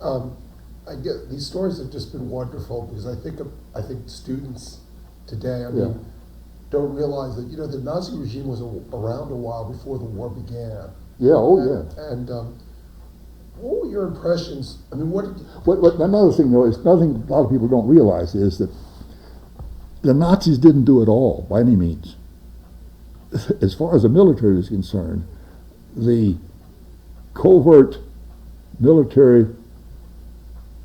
Um, I get these stories have just been wonderful because I think students today, I mean, don't realize that the Nazi regime was around a while before the war began. Yeah, oh And, yeah. and what were your impressions? I mean, what did Another thing though is another thing a lot of people don't realize is that the Nazis didn't do it all by any means. As far as the military is concerned, the covert military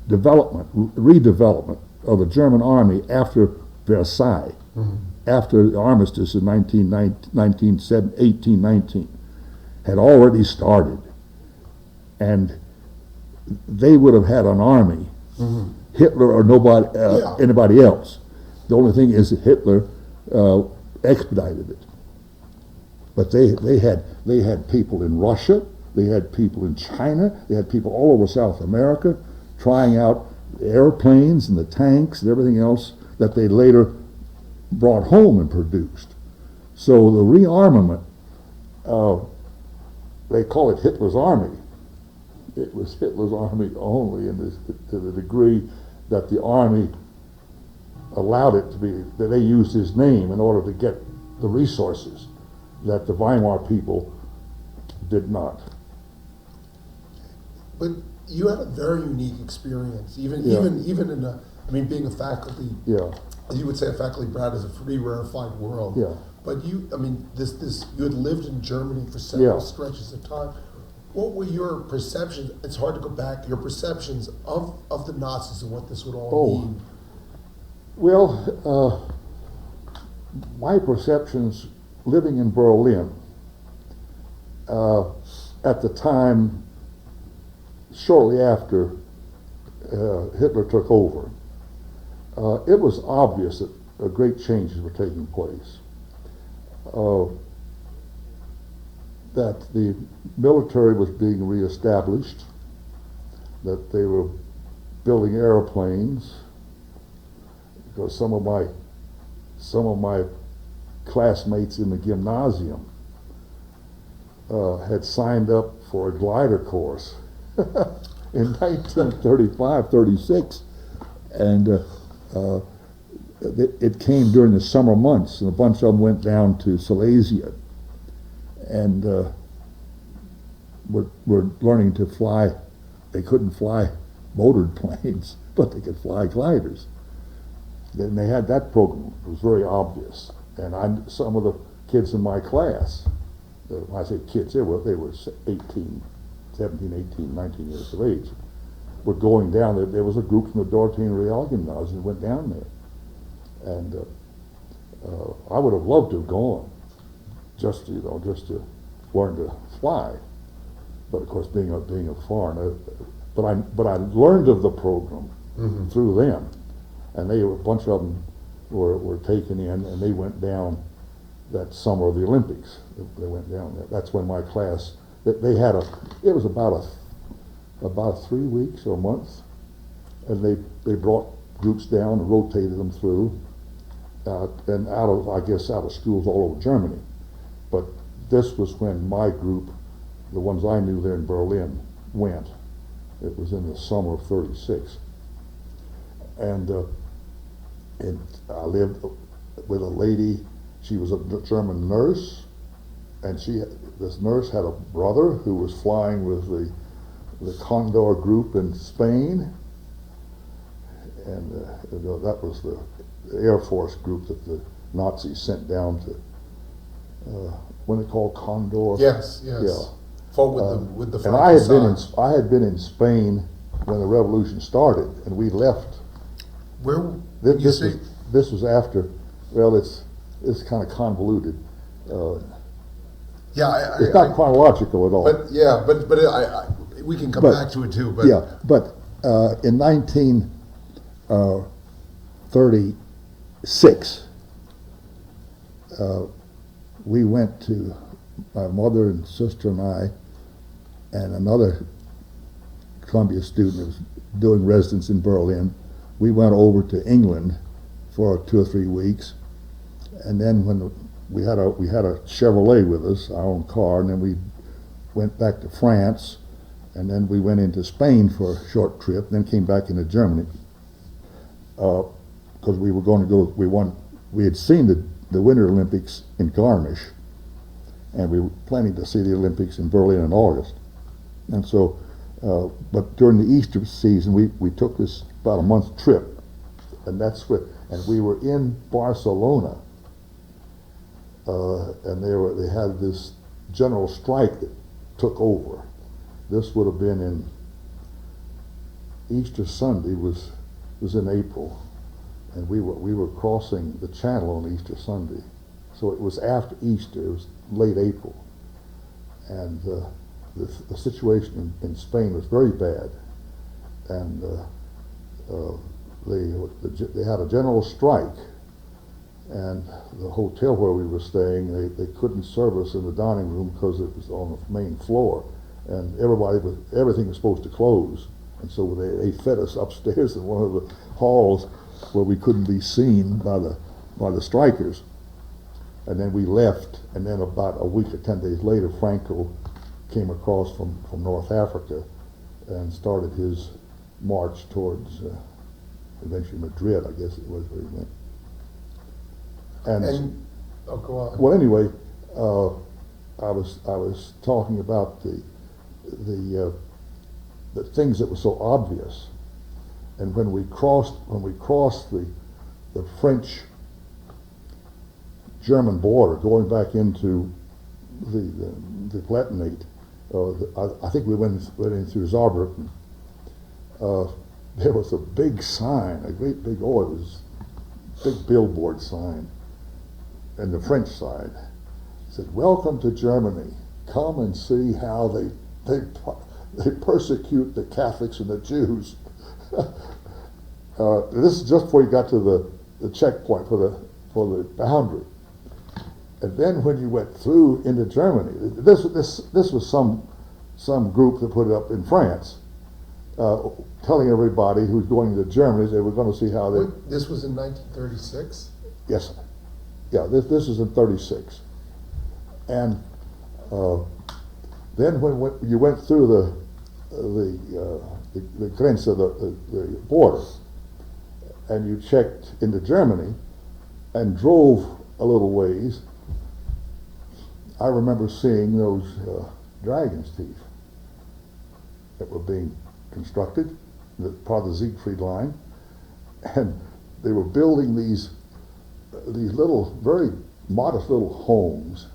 redevelopment of the German army after Versailles, after the armistice in 1819, had already started. And they would have had an army, Hitler or anybody else. The only thing is that Hitler expedited it. But they had people in Russia, they had people in China, they had people all over South America trying out the airplanes and the tanks and everything else that they later brought home and produced. So the rearmament, they call it Hitler's army. It was Hitler's army only to the degree that the army allowed it to be, that they used his name in order to get the resources that the Weimar people did not. But you had a very unique experience, even in being a faculty. Yeah. You would say a faculty grad is a pretty rarefied world. Yeah. But you had lived in Germany for several stretches of time. What were your perceptions? It's hard to go back. Your perceptions of the Nazis and what this would all mean. Well, my perceptions living in Berlin at the time, shortly after Hitler took over, it was obvious that great changes were taking place. That the military was being reestablished, that they were building airplanes, because some of my classmates in the gymnasium had signed up for a glider course in 1935, 36, and it came during the summer months, and a bunch of them went down to Silesia and were learning to fly. They couldn't fly motored planes, but they could fly gliders. Then they had that program. It was very obvious. And some of the kids in my class, when I say kids, they were 17, 18, 19 years of age, were going down there. There was a group from the Dorotheen Real Gymnasium that went down there. And I would have loved to have gone, just to learn to fly. But of course, being a foreigner, but I learned of the program through them, and a bunch of them were taken in, and they went down that summer of the Olympics. They went down there. That's when my class, they had it was about 3 weeks or a month, and they brought groups down and rotated them through, and out of schools all over Germany. But this was when my group, the ones I knew there in Berlin, went. It was in the summer of 36. And I lived with a lady. She was a German nurse, and this nurse had a brother who was flying with the Condor group in Spain, and that was the Air Force group that the Nazis sent down to, when they called Condor. Yes. Yeah. Fought with the and I had been in Spain when the revolution started, and we left. Where this was after. Well, it's kind of convoluted. It's not chronological at all. But we can come back to it too. But in 1936, we went to, my mother and sister and I, and another Columbia student who was doing residence in Berlin. We went over to England for 2 or 3 weeks, and then when we had a Chevrolet with us, our own car, and then we went back to France, And then we went into Spain for a short trip, then came back into Germany. Because we were going to go, we had seen the Winter Olympics in Garmisch, and we were planning to see the Olympics in Berlin in August. And so, but during the Easter season, we took this about a month trip, and and we were in Barcelona, and they had this general strike that took over. This would have been in Easter Sunday was in April, and we were crossing the Channel on Easter Sunday, so it was after Easter. It was late April, and the situation in Spain was very bad, and they had a general strike, and the hotel where we were staying, they couldn't serve us in the dining room because it was on the main floor, and everything was supposed to close, and so they fed us upstairs in one of the halls where we couldn't be seen by the strikers. And then we left, and then about a week or 10 days later, Franco came across from North Africa and started his march towards eventually Madrid, I guess it was where he went. And oh, go on. well, anyway, I was talking about the things that were so obvious, and when we crossed the French German border, going back into the Palatinate, I think we went in through Saarbrücken. There was a big sign, a great big, it was a big billboard sign, on the French side. It said, "Welcome to Germany. Come and see how they persecute the Catholics and the Jews." This is just before you got to the checkpoint for the boundary. And then when you went through into Germany, this was some group that put it up in France, telling everybody who's going to Germany they were going to see how they. This was in 1936. Yes, sir. Yeah. This is in '36, and then when you went through the Grenze, the border, and you checked into Germany, and drove a little ways, I remember seeing those dragon's teeth that were being constructed, part of the Siegfried line, and they were building these little, very modest little homes,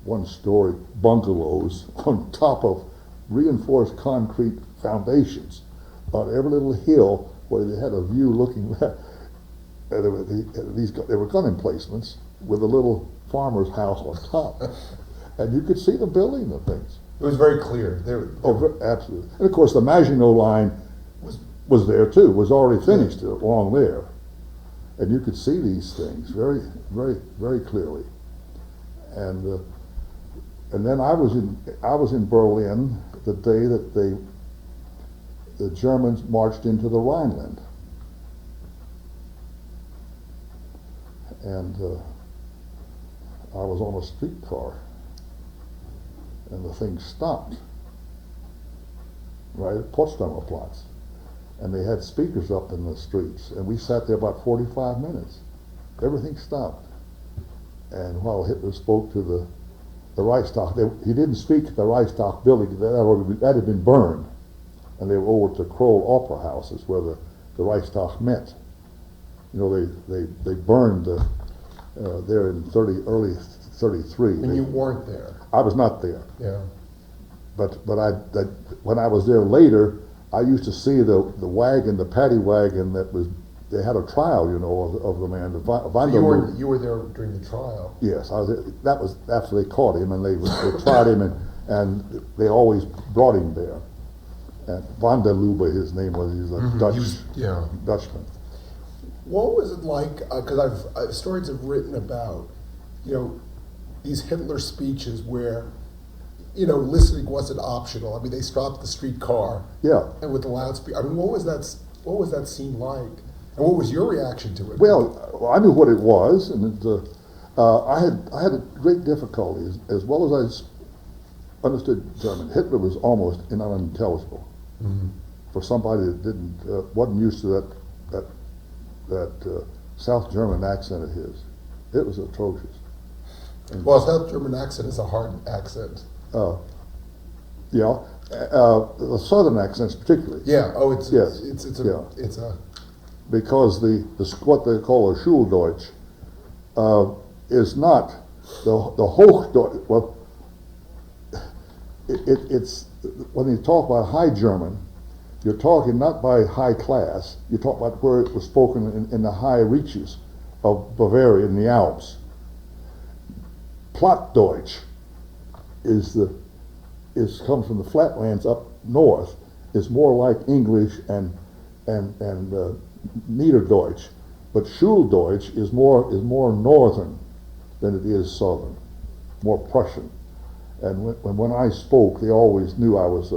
one-story bungalows on top of reinforced concrete foundations on every little hill where they had a view looking back. They were gun emplacements with a little farmer's house on top, and you could see them building the things. It was very clear. Absolutely. And of course, the Maginot line was there too. Was already finished along there, and you could see these things very, very, very clearly. And then I was in Berlin the day that the Germans marched into the Rhineland, and I was on a streetcar, and the thing stopped right at Potsdamer Platz, and they had speakers up in the streets, and we sat there about 45 minutes. Everything stopped, and while Hitler spoke to the Reichstag, he didn't speak at the Reichstag building, that had been burned, and they were over to Kroll Opera House, is where the Reichstag met. You know, they burned there in early 33. And you weren't there. I was not there. Yeah. But when I was there later, I used to see the wagon, the paddy wagon they had a trial, you know, of the man. So you were there during the trial. Yes, I was there. That was after they caught him, and they tried him, and they always brought him there. And Van der Lubbe, his name was. He's a Dutchman. What was it like? Because historians have written about, you know, these Hitler speeches where, you know, listening wasn't optional. I mean, they stopped the streetcar. Yeah. And with the loudspeaker. I mean, what was that scene like? And what was your reaction to it? Well, I knew what it was, and I had a great difficulty as well as understood German. Hitler was almost unintelligible for somebody that wasn't used to that South German accent of his. It was atrocious. Well, South German accent is a hard accent. Yeah, the Southern accents particularly. Yeah. Oh, it's a Because what they call a Schuldeutsch is not the Hochdeutsch. Well, it's when you talk about High German, you're talking not by high class. You talk about where it was spoken in the high reaches of Bavaria in the Alps. Plattdeutsch comes from the flatlands up north. Is more like English and Niederdeutsch, but Schuldeutsch is more northern than it is southern, more Prussian. And when I spoke, they always knew I was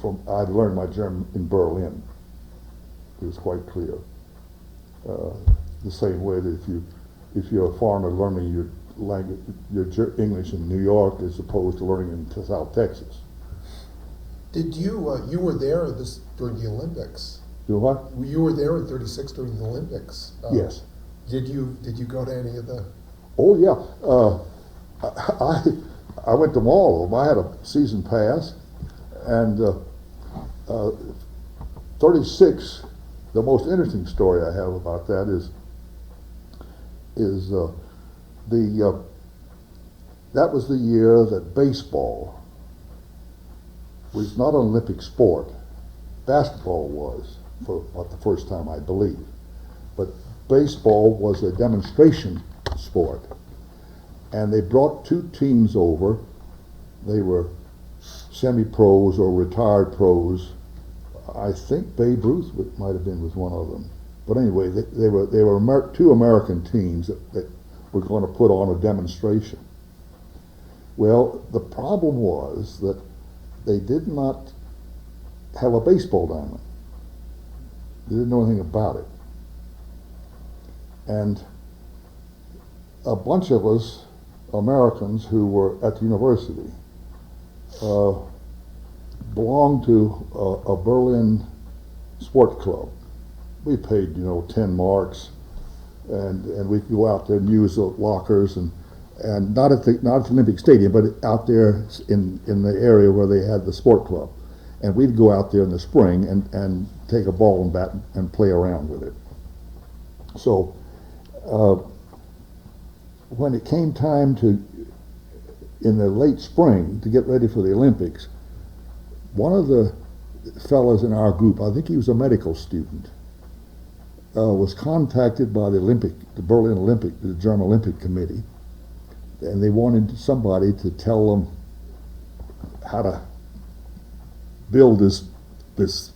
I'd learned my German in Berlin. It was quite clear. The same way that if you're a foreigner learning your language, your English in New York as opposed to learning in South Texas. Did you you were there during the Olympics? You know what? You were there in '36 during the Olympics. Yes. Did you go to any of the? Oh yeah. I went to all of them. I had a season pass, and 36. The most interesting story I have about that is that was the year that baseball was not an Olympic sport. Basketball was for the first time, I believe, but baseball was a demonstration sport, and they brought two teams over. They were semi-pros or retired pros. I think Babe Ruth might have been with one of them. But anyway, they were two American teams that were going to put on a demonstration. Well, the problem was that they did not have a baseball diamond. They didn't know anything about it. And a bunch of us Americans who were at the university belonged to a Berlin sport club. We paid, 10 marks, and we'd go out there and use the lockers, and not at the Olympic Stadium, but out there in the area where they had the sport club. And we'd go out there in the spring and take a ball and bat and play around with it. So when it came time in the late spring to get ready for the Olympics, one of the fellows in our group, I think he was a medical student, was contacted by the German Olympic Committee, and they wanted somebody to tell them how to build this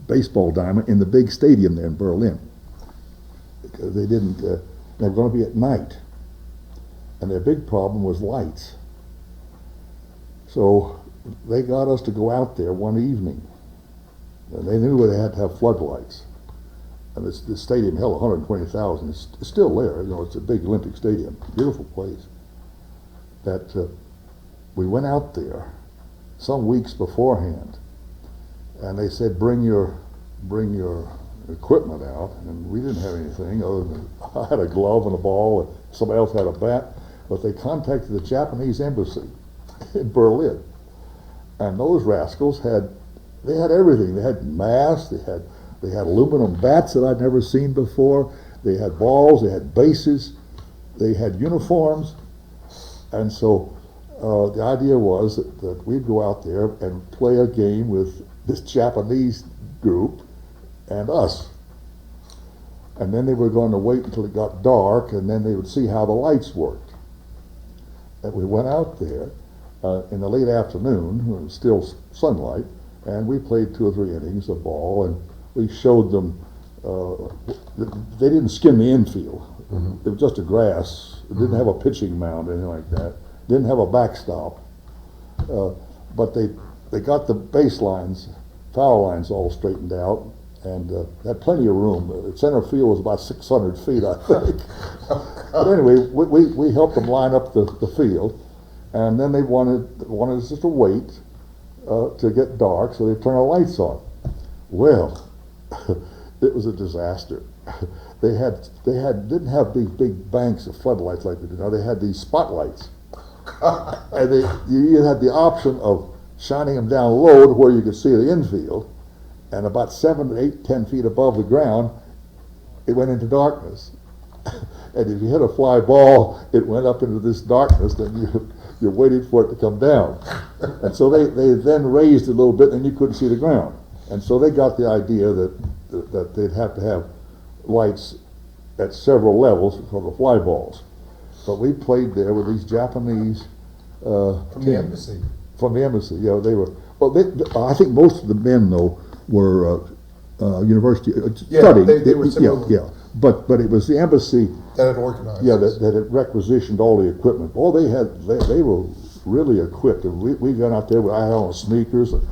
baseball diamond in the big stadium there in Berlin, because they were going to be at night, and their big problem was lights. So they got us to go out there one evening, and they knew they had to have floodlights. And the stadium held 120,000. It's still there. It's a big Olympic stadium, beautiful place. That we went out there some weeks beforehand, and they said, bring your equipment out, and we didn't have anything other than I had a glove and a ball, and somebody else had a bat. But they contacted the Japanese embassy in Berlin, and those rascals had everything. They had masks, they had aluminum bats that I'd never seen before, they had balls, they had bases, they had uniforms. And so the idea was that we'd go out there and play a game with this Japanese group and us. And then they were going to wait until it got dark, and then they would see how the lights worked. And we went out there in the late afternoon, when it was still sunlight, and we played 2 or 3 innings of ball, and we showed them, they didn't skim the infield. Mm-hmm. It was just a grass. It didn't have a pitching mound or anything like that. Didn't have a backstop. But they got the baselines, foul lines all straightened out, and had plenty of room. The center field was about 600 feet, I think. But anyway, we helped them line up the field, And then they wanted us just to wait to get dark, so they turned our lights on. Well, it was a disaster. They didn't have these big banks of floodlights like they do now. They had these spotlights, and you had the option of shining them down low to where you could see the infield, and about 7, 8, 10 feet above the ground, it went into darkness. And if you hit a fly ball, it went up into this darkness, then you're waiting for it to come down. And so they then raised it a little bit, and you couldn't see the ground. And so they got the idea that they'd have to have lights at several levels for the fly balls. But we played there with these Japanese From the embassy. From the embassy, yeah, they were. Well, I think most of the men though were university studying. They were similar. Yeah. But it was the embassy That had organized. that had requisitioned all the equipment. Oh, they were really equipped. And we got out there. I had on sneakers, and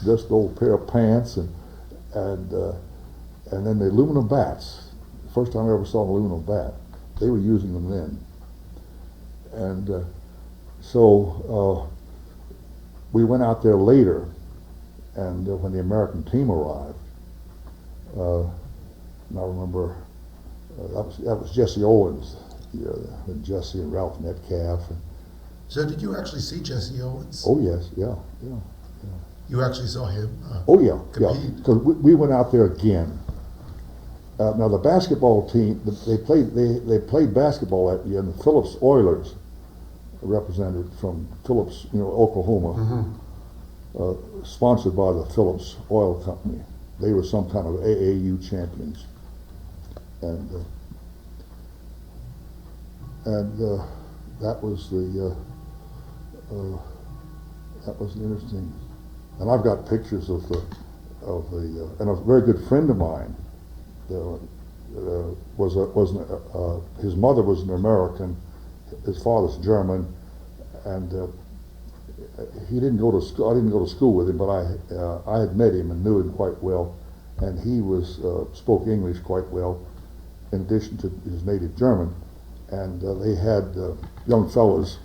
just an old pair of pants, and then the aluminum bats. First time I ever saw an aluminum bat. They were using them then. And so we went out there later, and when the American team arrived, and I remember that was Jesse Owens, and Jesse and Ralph Metcalf. So did you actually see Jesse Owens? Oh yes, yeah. You actually saw him? Oh yeah, compete? because we went out there again. Now the basketball team, they played basketball that year, and the Phillips Oilers, represented from Phillips, Oklahoma, sponsored by the Phillips Oil Company. They were some kind of AAU champions, and that was interesting. And I've got pictures of and a very good friend of mine. His mother was an American, his father's German, and he didn't go to school. I didn't go to school with him, but I had met him and knew him quite well, and he spoke English quite well, in addition to his native German, and they had young fellows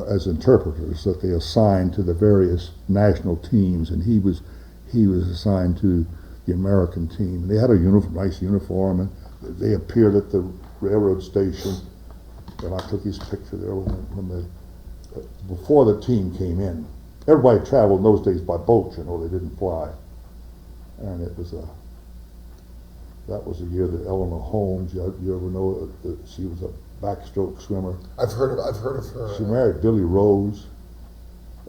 as interpreters that they assigned to the various national teams, and he was assigned to the American team. They had a nice uniform, and they appeared at the railroad station, and I took his picture there before the team came in. Everybody traveled in those days by boat, they didn't fly. And that was the year that Eleanor Holmes, you ever know that she was a backstroke swimmer. I've heard of her. She married Billy Rose,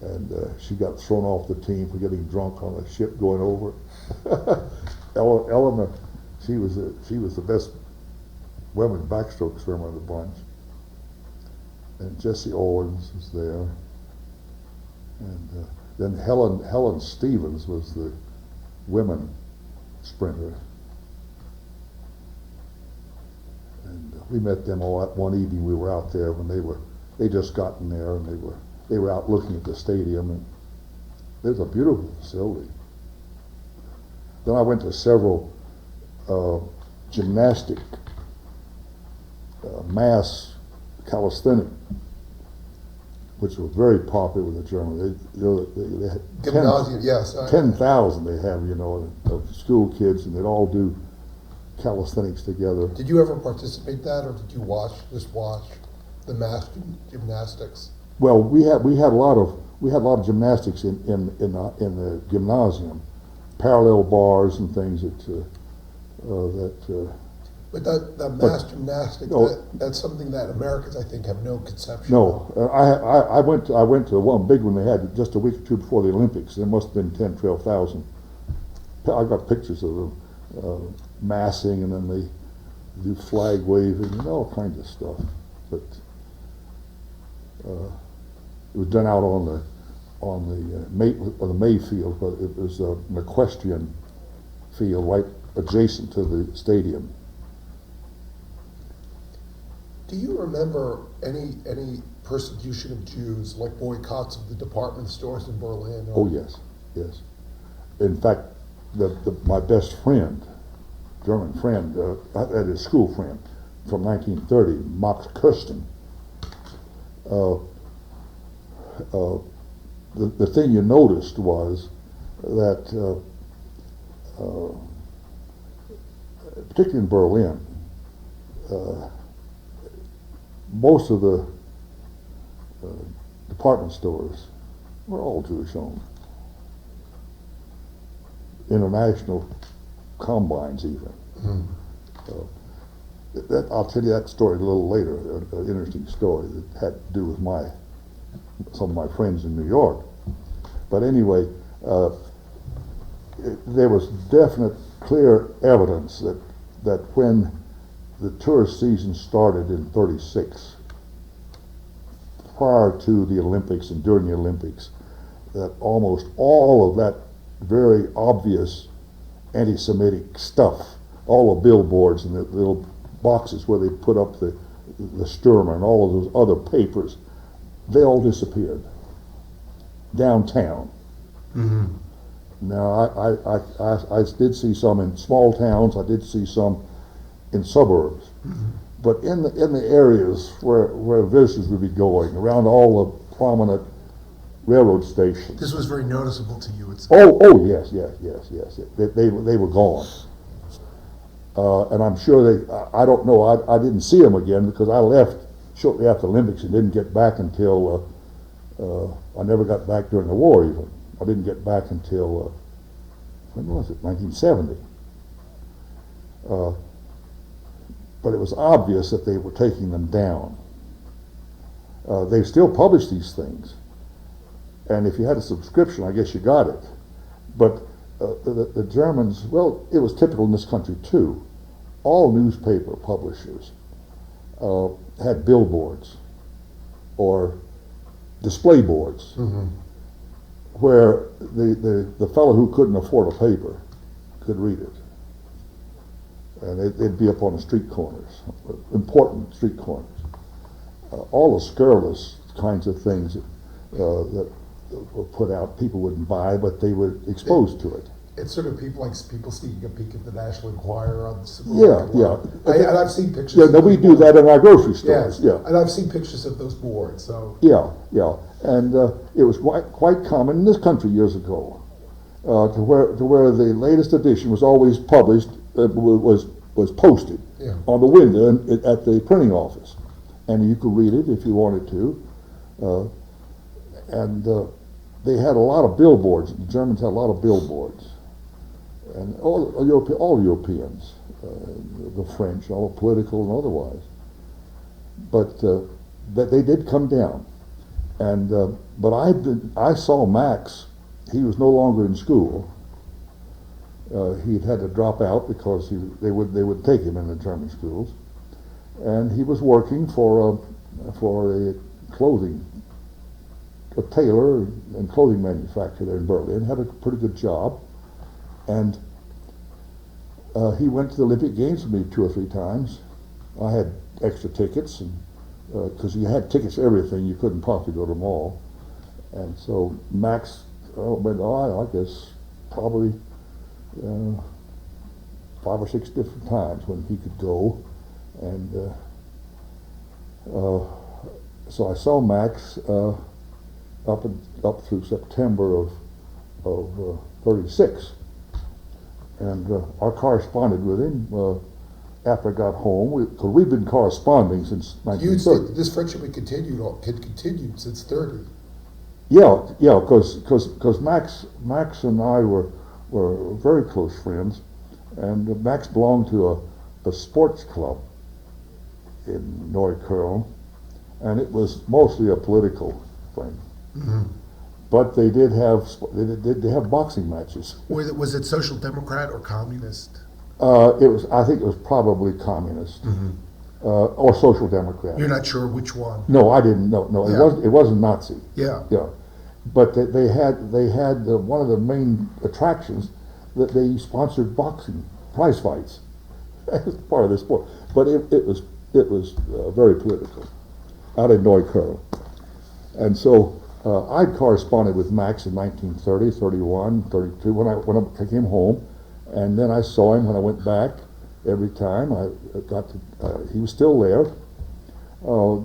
and she got thrown off the team for getting drunk on a ship going over. Eleanor, she was the best women backstroke swimmer of the bunch. And Jesse Owens was there, and then Helen Stevens was the women sprinter. And we met them all at one evening. We were out there when they just gotten there, and they were out looking at the stadium, and it was a beautiful facility. Then I went to several gymnastic, mass calisthenic, which were very popular with the Germans. They had Gymnasium, yes. 10,000 they have, of school kids, and they'd all do calisthenics together. Did you ever participate in that, or did you watch the mass gymnastics? Well, we had a lot of gymnastics in the gymnasium, parallel bars and things But that mass gymnastics, that's something that Americans, I think, have no conception No, of. I went to one big one they had just a week or two before the Olympics. There must have been 10, 12,000. I got pictures of them massing, and then they do flag waving and all kinds of stuff. But it was done out on the Mayfield, but it was an equestrian field right adjacent to the stadium. Do you remember any persecution of Jews, like boycotts of the department stores in Berlin? Oh yes. In fact, my best friend, German friend, that is school friend from 1930, Max Kirsten, the thing you noticed was that, particularly in Berlin, most of the department stores were all Jewish owned. International combines even. I'll tell you that story a little later, an interesting story that had to do with some of my friends in New York. But anyway, there was definite, clear evidence that when the tourist season started in '36, prior to the Olympics and during the Olympics, that almost all of that very obvious anti-Semitic stuff, all the billboards and the little boxes where they put up the Stürmer and all of those other papers, they all disappeared downtown. Now, I did see some in small towns. I did see some in suburbs, but in the areas where visitors would be going, around all the prominent railroad stations. This was very noticeable to you. Oh yes. They were gone, and I'm sure I don't know. I didn't see them again because I left shortly after the Olympics and didn't get back until I never got back during the war. Even I didn't get back until when was it? 1970. But it was obvious that they were taking them down. They still publish these things. And if you had a subscription, I guess you got it. But the Germans, well, it was typical in this country too. All newspaper publishers had billboards or display boards where the fellow who couldn't afford a paper could read it. And it'd be up on the street corners, important street corners. All the scurrilous kinds of things that were put out, people wouldn't buy, but they were exposed to it. It's sort of people sneaking a peek at the National Enquirer on the supermarket. Yeah. And I've seen pictures. Yeah, we do that in our grocery stores. Yeah, and I've seen pictures of those boards. So yeah, and it was quite common in this country years ago, to where the latest edition was always published, was posted on the window at the printing office, and you could read it if you wanted to, and they had a lot of billboards. The Germans had a lot of billboards, and all Europeans, the French, all political and otherwise. But they did come down, and but I saw Max. He was no longer in school. He'd had to drop out because they would take him in the German schools, and he was working for a tailor and clothing manufacturer there in Berlin. Had a pretty good job, and he went to the Olympic Games with me 2 or 3 times. I had extra tickets, and because you had tickets for everything, you couldn't possibly go to them all, and so Max went I guess probably 5 or 6 different times when he could go, and so I saw Max up through September of '36, and I corresponded with him after I got home, because we've been corresponding since 1930. This friendship had continued since '30. Yeah, because Max and I were very close friends, and Max belonged to a sports club in Neukölln, and it was mostly a political thing. But they did have boxing matches. Was it Social Democrat or Communist? I think it was probably Communist or Social Democrat. You're not sure which one? No, I didn't. No, it wasn't Nazi. Yeah. But they had one of the main attractions that they sponsored boxing prize fights as part of the sport. But it was very political out in Neukölln, and so I corresponded with Max in 1930, 31, 32 when I came home, and then I saw him when I went back. Every time he was still there.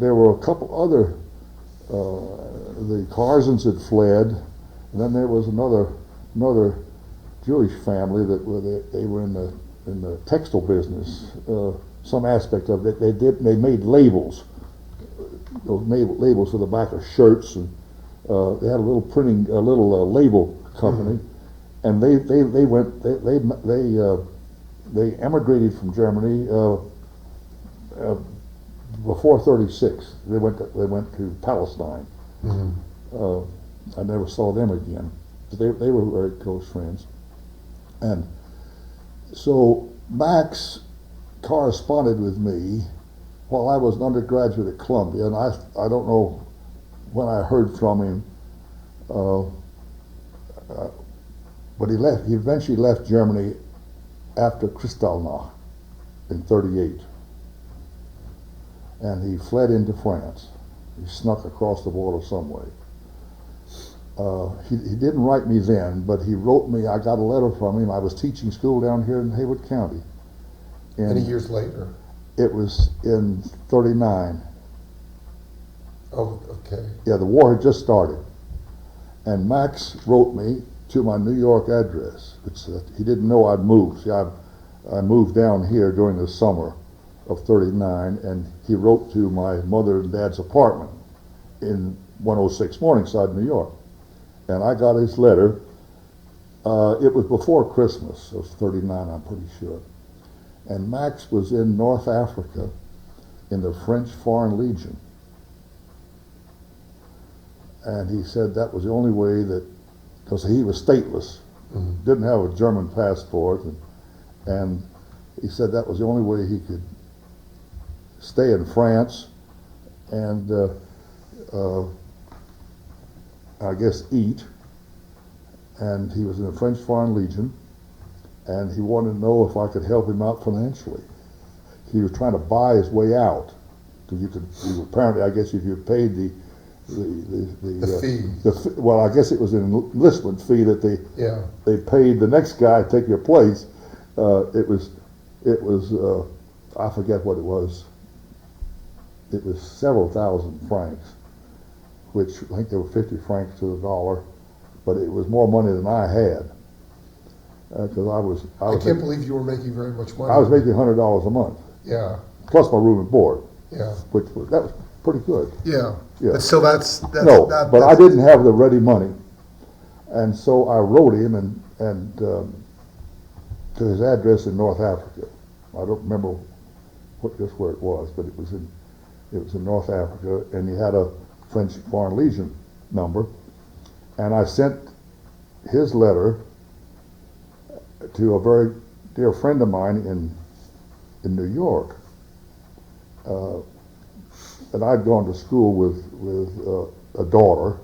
There were a couple other the Carsons had fled, and then there was another Jewish family that they were in the textile business. Some aspect of it, they made labels, those labels for the back of shirts, and they had a little label company, and they emigrated from Germany before '36. They went to Palestine. I never saw them again. But they were very close friends, and so Max corresponded with me while I was an undergraduate at Columbia, and I don't know when I heard from him, but he left. He eventually left Germany after Kristallnacht in '38, and he fled into France. He snuck across the border some way. He didn't write me then, but he wrote me. I got a letter from him. I was teaching school down here in Haywood County. Many years later. It was in '39. Oh, okay. Yeah, the war had just started. And Max wrote me to my New York address, which he didn't know I'd moved. See, I moved down here during the summer of '39, and he wrote to my mother and dad's apartment in 106 Morningside, New York. And I got his letter. It was before Christmas of '39, I'm pretty sure. And Max was in North Africa in the French Foreign Legion. And he said that was the only way that, because he was stateless, didn't have a German passport, and he said that was the only way he could stay in France and I guess eat. And he was in the French Foreign Legion, and he wanted to know if I could help him out financially. He was trying to buy his way out, because apparently, I guess if you paid the fee. Well, I guess it was an enlistment fee that they paid the next guy to take your place. It was I forget what it was. It was several thousand francs, which I think there were 50 francs to the dollar, but it was more money than I had. Because I can't believe you were making very much money. I was making $100 a month. Yeah. Plus my room and board. Yeah. That was pretty good. Yeah. Yeah. But still, that's but I didn't have the ready money, and so I wrote him and to his address in North Africa. I don't remember just where it was, but it was in North Africa, and he had a French Foreign Legion number, and I sent his letter to a very dear friend of mine in New York. And I'd gone to school with a daughter.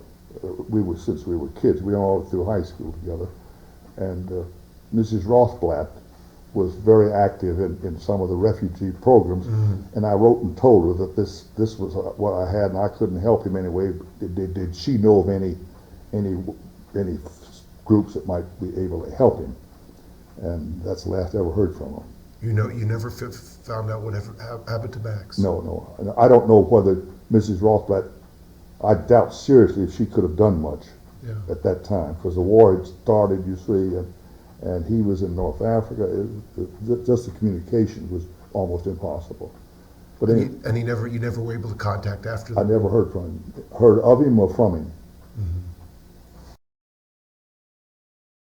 Since we were kids, we all through high school together. And Mrs. Rothblatt was very active in some of the refugee programs. And I wrote and told her that this was what I had, and I couldn't help him anyway. Did she know of any groups that might be able to help him? And that's the last I ever heard from her. You never found out whatever happened to Max? No. I don't know whether Mrs. Rothblatt, I doubt seriously if she could have done much at that time, because the war had started, you see, and he was in North Africa. Just the communication was almost impossible. But you never were able to contact after that? I never heard of him or from him.